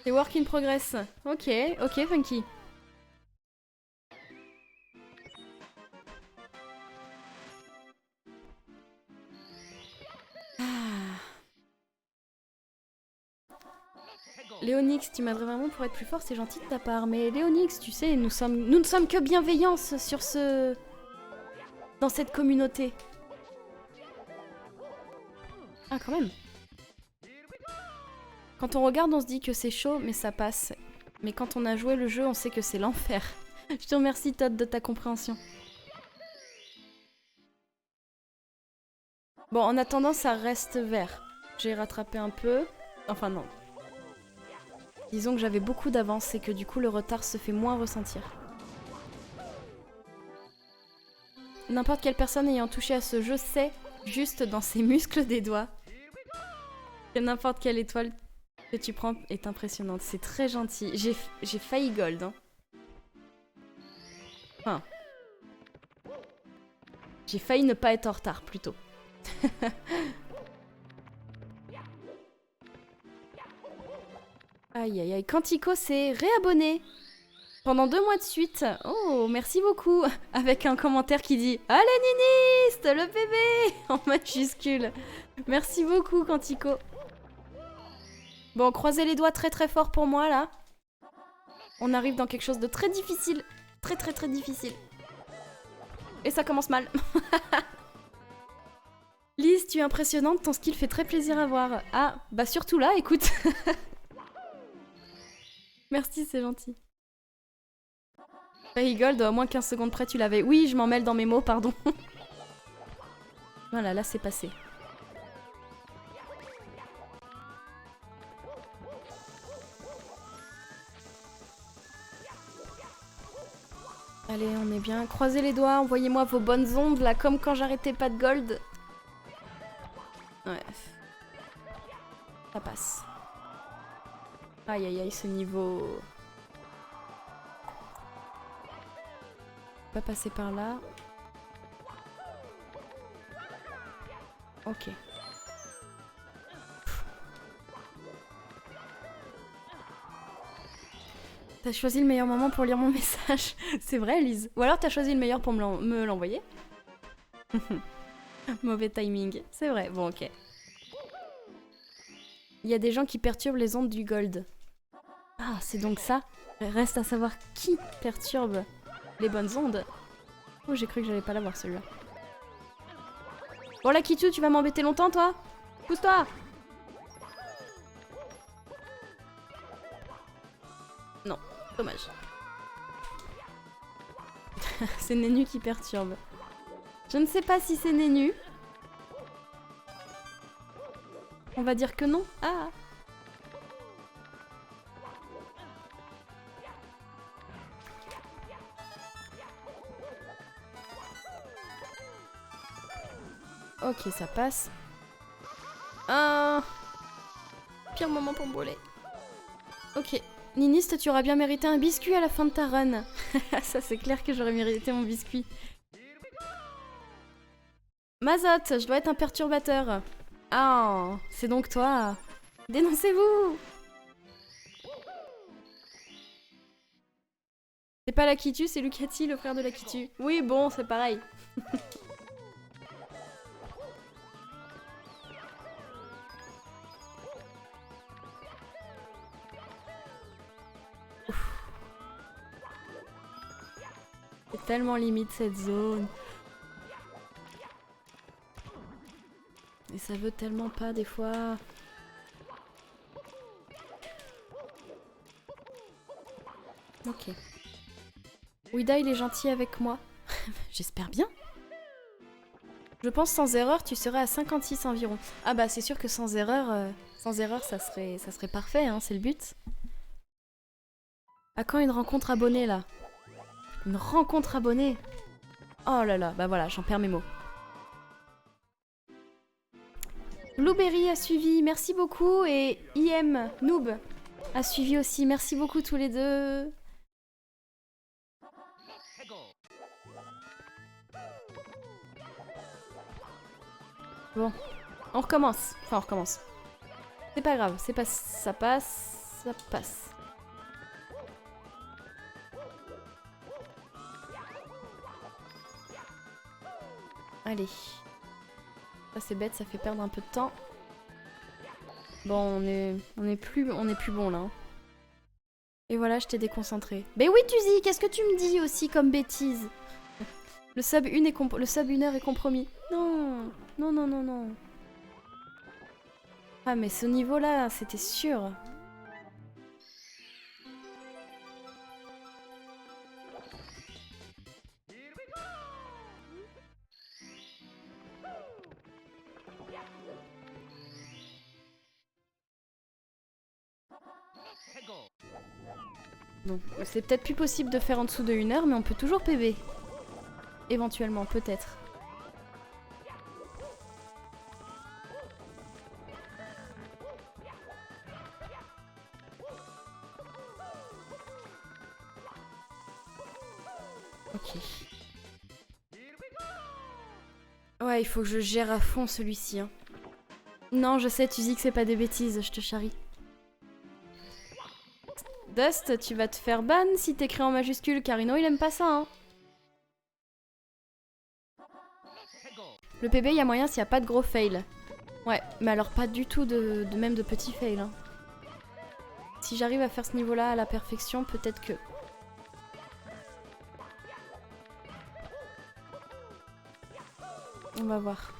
C'est work in progress. Ok, ok, Funky. Léonix, tu m'aiderais vraiment pour être plus fort, c'est gentil de ta part. Mais Léonix, tu sais, nous ne sommes que bienveillance sur ce... dans cette communauté. Ah, quand même. Quand on regarde, on se dit que c'est chaud, mais ça passe. Mais quand on a joué le jeu, on sait que c'est l'enfer. Je te remercie, Todd, de ta compréhension. Bon, en attendant, ça reste vert. J'ai rattrapé un peu. Enfin, non. Disons que j'avais beaucoup d'avance et que du coup, le retard se fait moins ressentir. N'importe quelle personne ayant touché à ce jeu sait, juste dans ses muscles des doigts, que n'importe quelle étoile que tu prends est impressionnante. C'est très gentil. J'ai failli gold. Hein. Enfin... J'ai failli ne pas être en retard, plutôt. Aïe aïe aïe. Quantico s'est réabonné pendant 2 mois de suite. Oh, merci beaucoup. Avec un commentaire qui dit « Allez Niniste, le bébé !» en majuscule. Merci beaucoup, Quantico. Bon, croisez les doigts très très fort pour moi, là. On arrive dans quelque chose de très difficile. Très très très difficile. Et ça commence mal. Lise, tu es impressionnante, ton skill fait très plaisir à voir. Ah, bah surtout là, écoute. Merci, c'est gentil. Gold, à moins 15 secondes près, tu l'avais. Oui, je m'en mêle dans mes mots, pardon. Voilà, là, c'est passé. Allez, on est bien. Croisez les doigts, envoyez-moi vos bonnes ondes, là, comme quand j'arrêtais pas de gold. Ouais. Ça passe. Aïe, aïe, aïe, ce niveau... Pas passer par là. Ok. T'as choisi le meilleur moment pour lire mon message. C'est vrai, Lise. Ou alors t'as choisi le meilleur pour me l'envoyer. Mauvais timing. C'est vrai, bon ok. Il y a des gens qui perturbent les ondes du gold. Ah, c'est donc ça. Reste à savoir qui perturbe les bonnes ondes. Oh, j'ai cru que j'allais pas l'avoir celui-là. Bon, la Kitu, tu vas m'embêter longtemps, toi? Pousse-toi! Non, dommage. C'est Nénu qui perturbe. Je ne sais pas si c'est Nénu. On va dire que non. Ah! Ok, ça passe. Ah, pire moment pour me brûler. Ok. Niniste, tu auras bien mérité un biscuit à la fin de ta run. Ça, c'est clair que j'aurais mérité mon biscuit. Mazotte, je dois être un perturbateur. Ah, c'est donc toi. Dénoncez-vous. C'est pas Lakitu, c'est Lucati, le frère de Lakitu. Oui, bon, c'est pareil. C'est tellement limite cette zone. Et ça veut tellement pas des fois. Ok. Ouida, il est gentil avec moi. J'espère bien. Je pense sans erreur, tu serais à 56 environ. Ah bah c'est sûr que sans erreur, ça serait parfait, hein, c'est le but. À quand une rencontre abonnée là? Une rencontre abonnée? Oh là là, bah voilà, j'en perds mes mots. Blueberry a suivi, merci beaucoup, et IM Noob a suivi aussi, merci beaucoup tous les deux. Bon, on recommence. Enfin, on recommence. C'est pas grave, c'est pas... ça passe, ça passe. Allez. Ça c'est bête, ça fait perdre un peu de temps. Bon, on est plus bon là. Hein. Et voilà, je t'ai déconcentré. Mais oui, Tuzi, qu'est-ce que tu me dis aussi comme bêtise? Le sub 1 heure est compromis. Non, non, non, non, non. Ah, mais ce niveau-là, c'était sûr. Bon, c'est peut-être plus possible de faire en dessous de 1 heure, mais on peut toujours PB. Éventuellement, peut-être. Ok. Ouais, il faut que je gère à fond celui-ci. Hein. Non, je sais, tu dis que c'est pas des bêtises, je te charrie. Dust, tu vas te faire ban si t'écris en majuscule, Carino il aime pas ça. Hein. Le PB, il y a moyen s'il n'y a pas de gros fail. Ouais, mais alors pas du tout même de petits fails. Hein. Si j'arrive à faire ce niveau-là à la perfection, peut-être que... On va voir.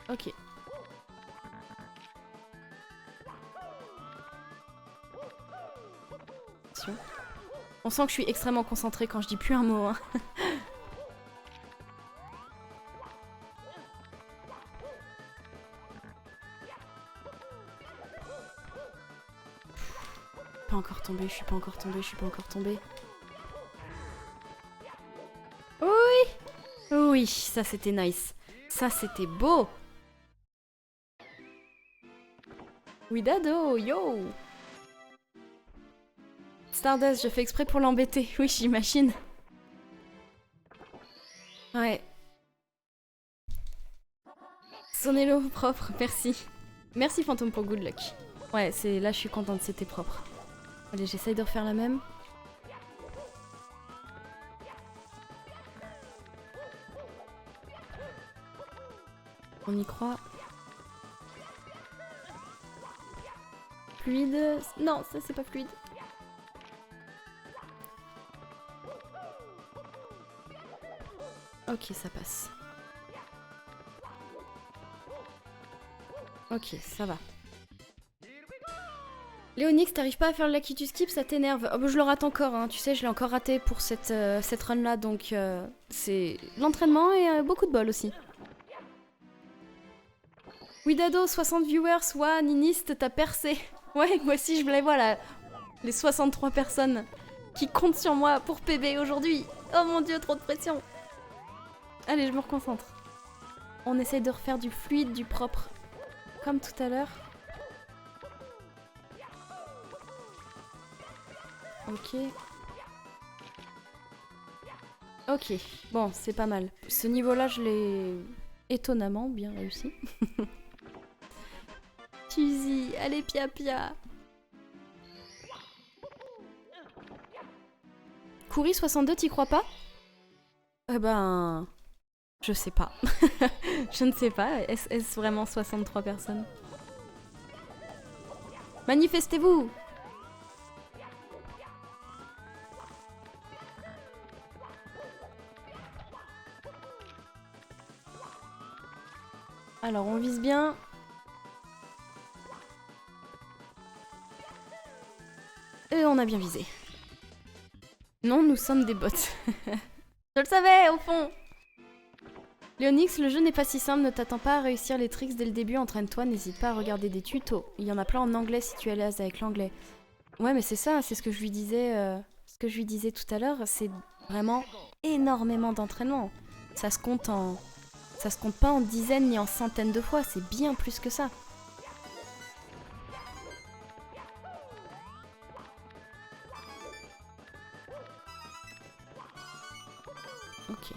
Ok. On sent que je suis extrêmement concentrée quand je dis plus un mot. Hein. Pas encore tombée, je suis pas encore tombée, je suis pas encore tombée. Oui! Oui, ça c'était nice. Ça c'était beau! Oui, Dado, yo! Stardust, je fais exprès pour l'embêter. Oui, j'imagine. Ouais. Sonnez-le au propre, merci. Merci Fantôme pour good luck. Ouais, là je suis contente, c'était propre. Allez, j'essaye de refaire la même. On y croit. Fluide. Non, ça c'est pas fluide. Ok, ça passe. Ok, ça va. Léonix, t'arrives pas à faire le lucky to skip, ça t'énerve. Oh, bah, je le rate encore, hein. Tu sais, je l'ai encore raté pour cette run-là, donc c'est l'entraînement et beaucoup de bol aussi. Widado, 60 viewers, ouah, Niniste, t'as percé. Ouais, moi aussi je voulais voir les 63 personnes qui comptent sur moi pour PB aujourd'hui. Oh mon dieu, trop de pression. Allez, je me reconcentre. On essaye de refaire du fluide, du propre. Comme tout à l'heure. Ok. Ok, bon, c'est pas mal. Ce niveau-là, je l'ai étonnamment bien réussi. Tuzi, allez, pia pia. Kouri 62, t'y crois pas? Eh ben... Je sais pas. Je ne sais pas. Est-ce vraiment 63 personnes? Manifestez-vous! Alors, on vise bien. Et on a bien visé. Non, nous sommes des bots. Je le savais, au fond! Léonix, le jeu n'est pas si simple, ne t'attends pas à réussir les tricks dès le début, entraîne-toi, n'hésite pas à regarder des tutos. Il y en a plein en anglais si tu es à l'aise avec l'anglais. Ouais, mais c'est ça, c'est ce que je lui disais tout à l'heure, c'est vraiment énormément d'entraînement. Ça se compte pas en dizaines ni en centaines de fois, c'est bien plus que ça. Ok.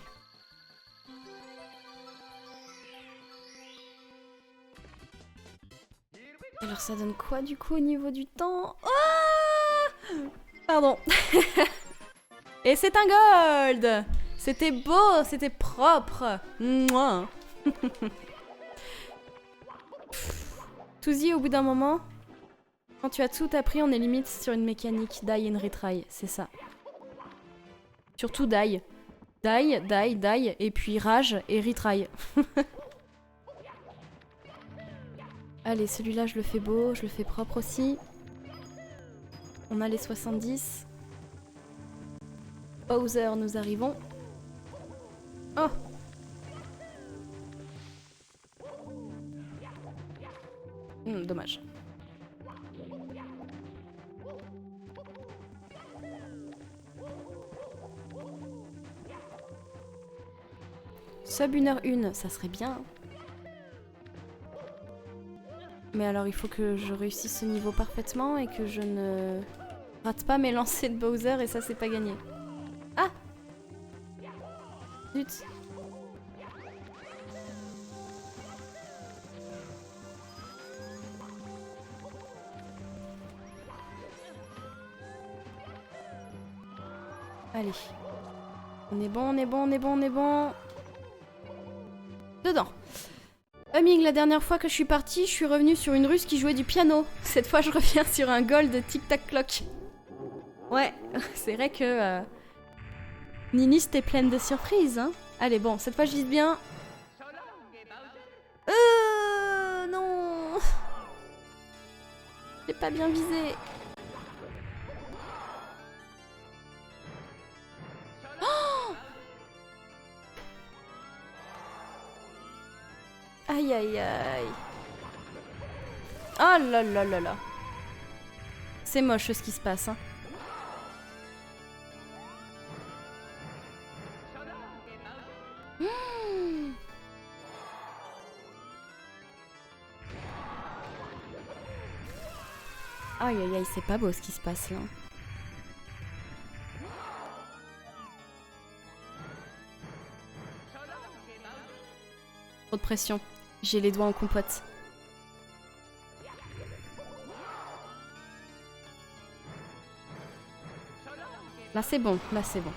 Alors ça donne quoi du coup au niveau du temps? Oh, pardon. Et c'est un gold! C'était beau, c'était propre. Mouah. Touzy, au bout d'un moment, quand tu as tout appris, on est limite sur une mécanique die and retry, c'est ça. Surtout die. Die, et puis rage et retry. Allez, celui-là, je le fais beau, je le fais propre aussi. On a les 70. Bowser, nous arrivons. Oh! Dommage. Sub 1h01, ça serait bien. Mais alors il faut que je réussisse ce niveau parfaitement et que je ne rate pas mes lancers de Bowser et ça c'est pas gagné. Ah! Zut! Allez. On est bon, on est bon, on est bon, on est bon. Dedans. Humming, la dernière fois que je suis partie, je suis revenue sur une russe qui jouait du piano. Cette fois, je reviens sur un goal de tic-tac-clock. Ouais, c'est vrai que... Niniste est pleine de surprises, hein. Allez, bon, cette fois, je vise bien. Non. J'ai pas bien visé. Aïe aïe aïe. Oh là là là là. C'est moche ce qui se passe. Hein. Mmh. Aïe aïe aïe, c'est pas beau ce qui se passe là. Trop de pression. J'ai les doigts en compote. Là c'est bon, là c'est bon.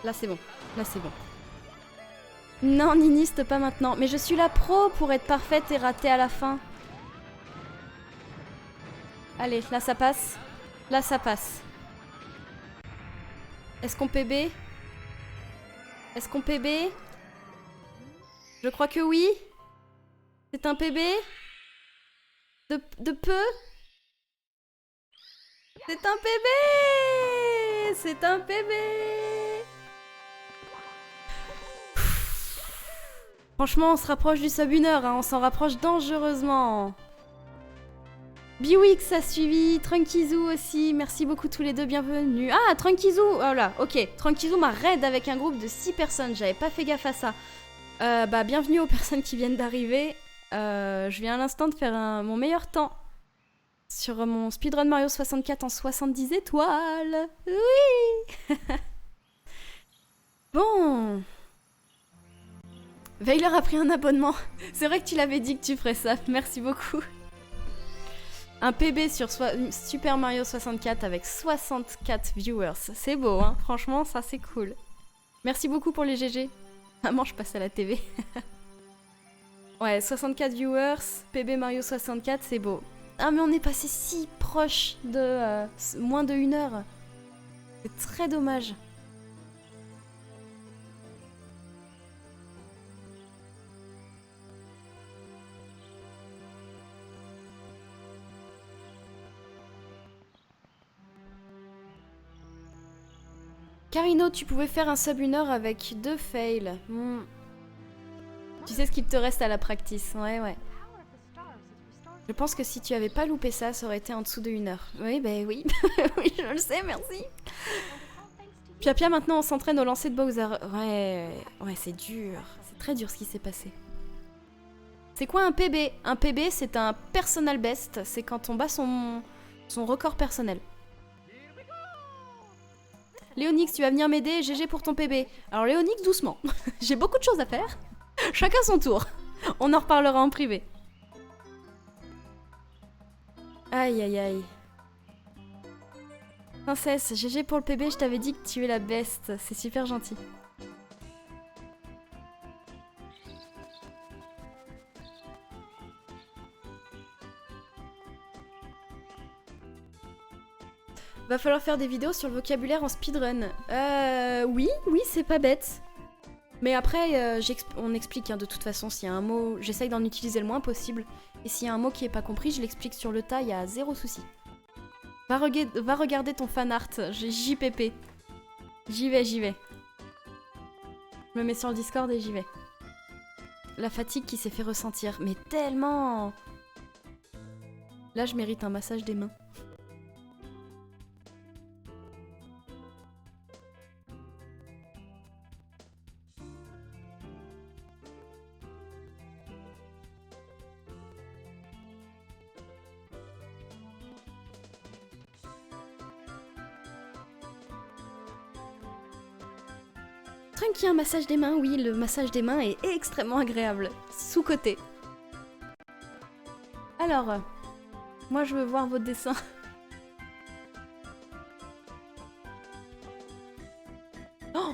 Là c'est bon, là c'est bon. Non, Niniste, pas maintenant. Mais je suis la pro pour être parfaite et rater à la fin. Allez, là ça passe. Là ça passe. Est-ce qu'on PB? Est-ce qu'on PB? Je crois que oui. C'est un PB? De peu? C'est un PB! C'est un PB! Franchement, on se rapproche du sub 1 heure, hein. On s'en rapproche dangereusement. Biwix a suivi, Trunkizoo aussi, merci beaucoup tous les deux, bienvenue. Ah, Trunkizoo, voilà, ok. Trunkizoo m'a raid avec un groupe de 6 personnes, j'avais pas fait gaffe à ça. Bah, bienvenue aux personnes qui viennent d'arriver. Je viens à l'instant de faire mon meilleur temps sur mon speedrun Mario 64 en 70 étoiles. Oui. Bon. Veiler a pris un abonnement. C'est vrai que tu l'avais dit que tu ferais ça. Merci beaucoup. Un PB sur Super Mario 64 avec 64 viewers. C'est beau, hein. Franchement, ça c'est cool. Merci beaucoup pour les GG. Maman, je passe à la TV. Ouais, 64 viewers, PB Mario 64, c'est beau. Ah, mais on est passé si proche de moins de 1 heure. C'est très dommage. Carino, tu pouvais faire un sub 1 heure avec 2 fails. Tu sais ce qu'il te reste à la practice. Ouais, ouais. Je pense que si tu avais pas loupé ça, ça aurait été en dessous de 1 heure. Oui, bah oui. Oui, je le sais, merci. Pia, maintenant, on s'entraîne au lancer de Bowser. Ouais, c'est dur. C'est très dur ce qui s'est passé. C'est quoi un PB? Un PB, c'est un personal best. C'est quand on bat son record personnel. Léonix, tu vas venir m'aider, GG pour ton PB. Alors Léonix, doucement. J'ai beaucoup de choses à faire. Chacun son tour. On en reparlera en privé. Aïe aïe aïe. Princesse, GG pour le PB, je t'avais dit que tu es la best. C'est super gentil. Va falloir faire des vidéos sur le vocabulaire en speedrun. Oui, c'est pas bête. Mais après, on explique, hein, de toute façon, s'il y a un mot, j'essaye d'en utiliser le moins possible. Et s'il y a un mot qui est pas compris, je l'explique sur le tas, il y a zéro souci. Va regarder ton fanart, j'ai JPP. J'y vais. Je me mets sur le Discord et j'y vais. La fatigue qui s'est fait ressentir, mais tellement. Là, je mérite un massage des mains. Qui a un massage des mains, oui, le massage des mains est extrêmement agréable. Sous-côté. Alors, moi je veux voir votre dessin. Oh.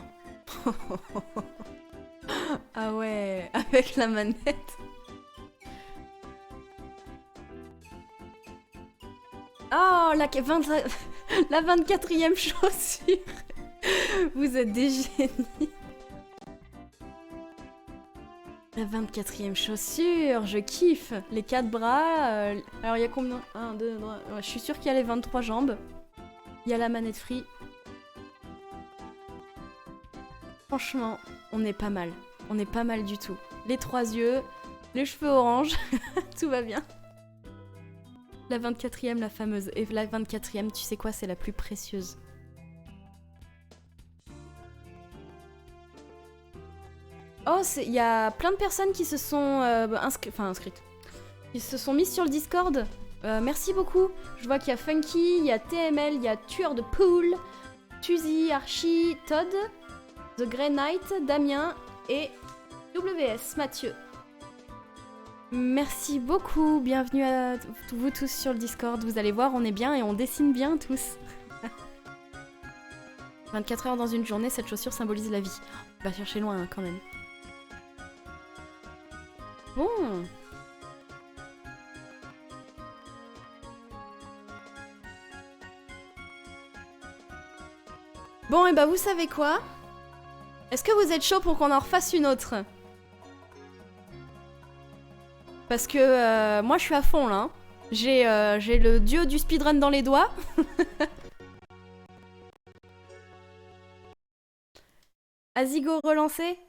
Ah ouais, avec la manette. Oh, la 24e chaussure. Vous êtes des génies. La 24e chaussure, je kiffe. Les 4 bras. Alors, il y a combien? 1, 2, 3. Ouais, je suis sûre qu'il y a les 23 jambes. Il y a la manette free. Franchement, on est pas mal. On est pas mal du tout. Les 3 yeux, les cheveux orange. Tout va bien. La 24e, la fameuse. Et la 24e, tu sais quoi, c'est la plus précieuse. Oh, il y a plein de personnes qui se sont inscrites. Qui se sont mises sur le Discord. Merci beaucoup. Je vois qu'il y a Funky, il y a TML, il y a Tueur de Pool, Tuzi, Archie, Todd, The Grey Knight, Damien et WS, Mathieu. Merci beaucoup. Bienvenue à vous tous sur le Discord. Vous allez voir, on est bien et on dessine bien tous. 24 heures dans une journée, cette chaussure symbolise la vie. On va chercher loin hein, quand même. Bon. Bon, et bah vous savez quoi? Est-ce que vous êtes chaud pour qu'on en refasse une autre? Parce que moi je suis à fond là. J'ai le dieu du speedrun dans les doigts. Azigo relancé?